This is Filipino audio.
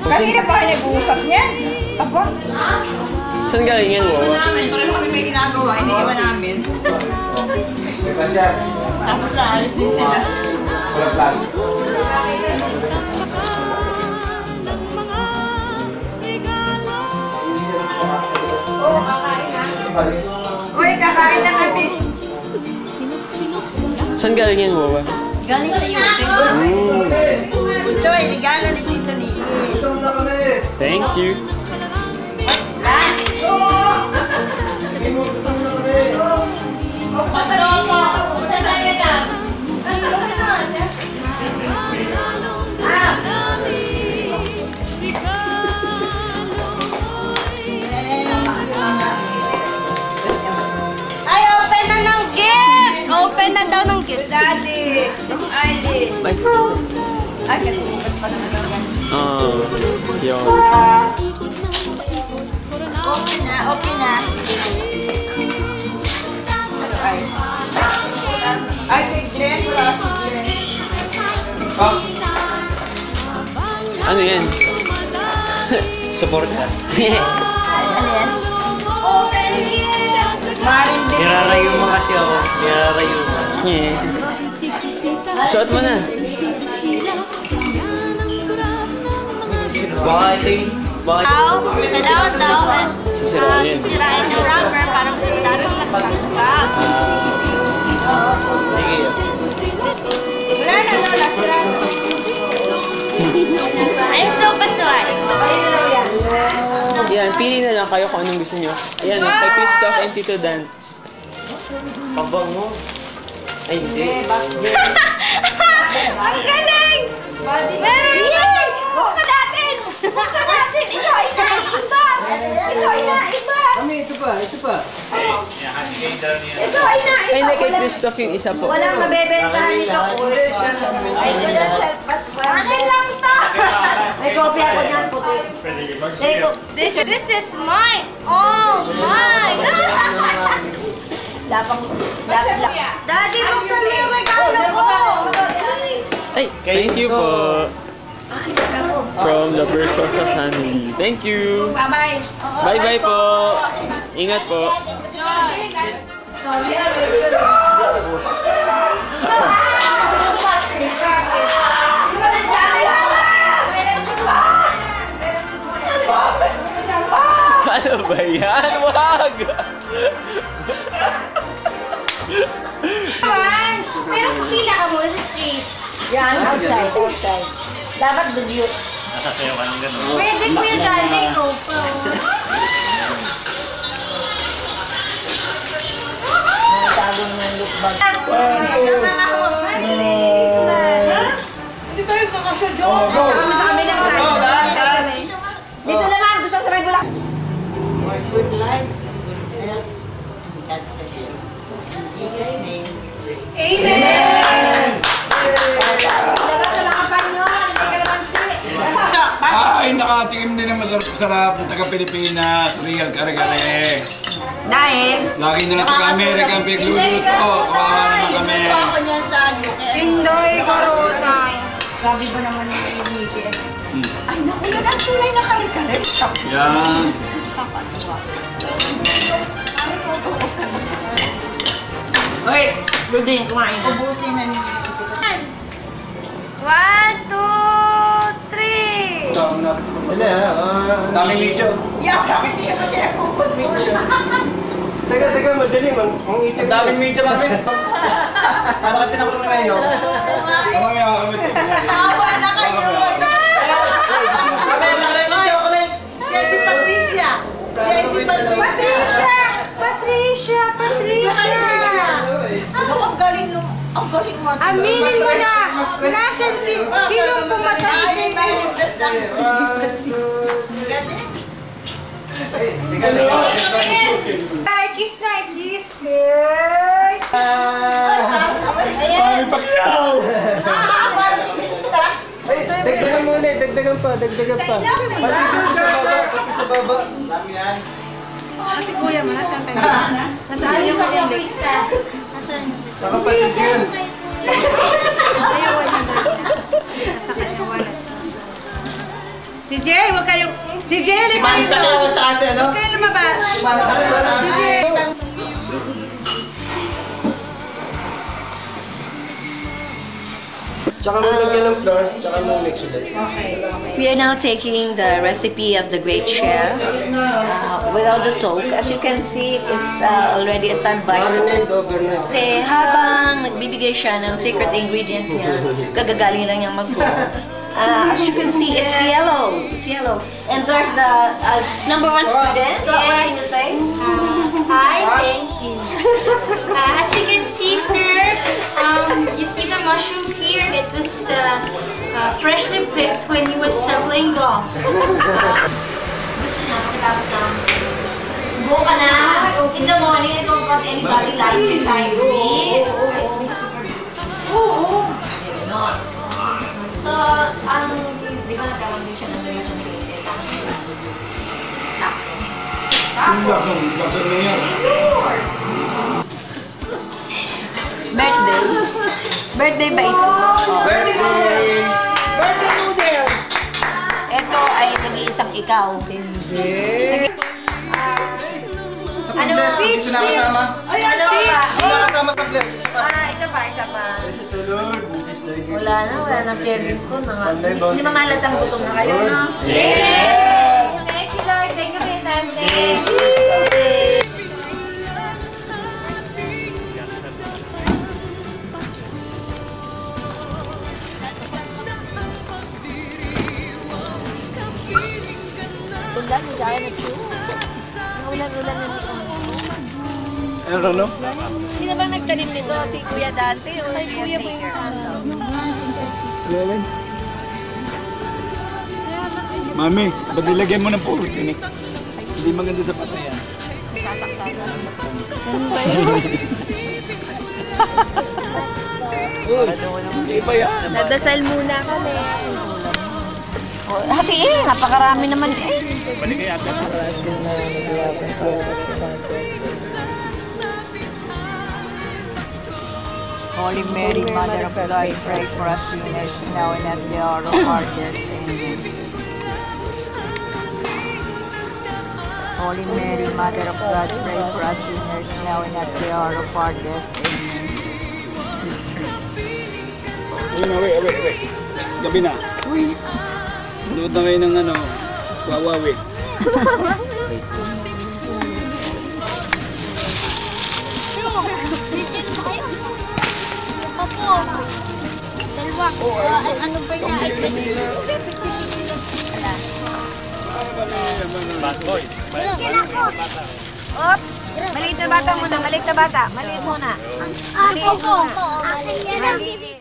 Kanina pa kayo nag-uusap niyan. Aba? Saan galing yan, Wawa? Pareho kami may ginagawa, iniiwan namin. Tapos naalis din sila. Wala plus. Oo, kakain na. Uy, kakain na kami. Saan galing yan, Wawa? Galing sa iyo. Ito ay regalo ni Tito Niki. Thank you. Ay, open na ng gift! Open na daw ng gift. Daddy! Ay, Ay, katulungan pa naman yan. yun. Open na, open na. Ay. Ay, kay Glenn. Wala si Glenn. Ano yan? Support ka. Ano yan? Open gift! Maring din. Nirarayo mo kasi ako. Nirarayo mo. Yeah. Shot mo na. Baka ito yung... Kailangan daw Sisirain. sisirain yung rubber para mas madami magpagkas. Wala na daw, nasira. I'm so pasway. Yan, pili na lang kayo kung anong gusto nyo. Ayan, kay Christoph and Tito Dance. Pabang mo. Ay, hindi. Ang galing! Meron yan! Buksan natin! Buksan natin! Ito, isa! Iba! Ito, iba! Kami, ito pa. Ito pa. Ito, ina! Ay, hindi, kay Christoph yung isa po. Walang mabebentahan nito. Ay, ito na akin lang to! May kopya ko niyan, puti. This is mine! Oh, mine! Lapang. Daddy, buksan mo yung regalo ko! Ay, thank you po. From the Bersosa family. Thank you. Bye-bye. Bye-bye po. Ingat po. Ano ba yan? Wag! Pero pila ka muna sa street. Yan, outside. Dapat dugyot. Nasasayaw ka ng gano'n. Pwede ko yung dati ko po. Tagong ng look bag. Hindi tayo kakasya, Joe. Kami sa kami ng side. Dito naman, gusto ko sa may bulak. More good life. God bless you. In Jesus' name. Amen! Labas sa mga panyon, may kalamansi. Ay, nakatingin din ng masarap-sarap ng taga-Pilipinas, Real Karagale. Dahil, Lagi na lang taga-Amerika ang pigluluto. Kawawa naman kami. Ako niyan sa ano. Pindoy Korotay. Sabi ba naman ni Niki? Ay, naku, ang tunay na kare-kare. Yan. Hoy, Rudy, kumain na. Ubusin na niyo. 1, 2, 3. Dami medyo. Bakit hindi ka siya nagpupun medyo? Teka, madali man. Ang itim. Ang daming medyo kami. Ano ka pinakulong na ngayon? Mamaya kami ito. Tawa na kayo. Kami, medyo kami. Siya si Patricia. Siya si Patricia. Patricia. Ano, ang galing mo. Ang galing mo. Aminin mo na. Nasaan sinong pumatay? Ay, kiss na, kiss. Mami Pacquiao! Ay, dagdagan mo ulit. Dagdagan pa. Pati sa baba. Dami yan. Si Kuya mo, nasaan kayo? Nasaan yung kanyang lips? Sa kapatid yun. Nasa kanyang wallet. Si Jay! Si Manny Pacquiao at saka si ano? Kaya lumabas. Si Manny Pacquiao at saka si... Tsaka mo lagyan ng flour, tsaka mo mix ulit. We are now taking the recipe of the great chef without the talk. As you can see, it's already a standby. Overnight. Kasi habang nagbibigay siya ng secret ingredients niya, gagagaling lang niyang mag-cook. As you can see, it's yellow. It's yellow. And there's the number 1 student. What can you say? Hi, thank you. As you can see, sir, you see the mushrooms here? It was freshly picked when he was playing golf. Gusto niya, pagkatapos ng go ka na. In the morning, I don't want anybody lying beside me. Oo. Ganon. So, di ba nagkaroon din siya ng reason kay Laksan na yan. Birthday. Birthday ba ito? Birthday! Birthday noodles. Ito ay nag-iisang ikaw. Hindi. Sa Pibbles, dito na kasama. Ano ba? Dito na kasama sa Pibbles. Isa pa. Isa pa. This is a Lord, this is like... Wala na serving spoon. Hindi mamalatang gutom na kayo, no? Thank you, Lord. Thank you for your time. Thank you. Ulan, dyan na ito. Ulan na ito. Ano, no? Hindi na bang nagtanim nito si Kuya dati? O si Kuya Taker? Mami, ba't nilagyan mo ng puro tinik? Hindi maganda sa patayan. Iba yan. Nadasal muna kami. Hati napakarami naman eh. Baligay ata siya. Holy Mary, Mother of God, pray for us sinners now and at the hour of our death. Amen. Holy Mary, Mother of God, pray for us sinners now and at the hour of our death. Amen. Wait. Gabi na. Nood na kayo ng ano, Wawawi. Opo. Dalawa. Ano ba niya? Bad boy. Op! Maliit na bata muna, maliit na bata. Maliit muna. Ako. Maliit.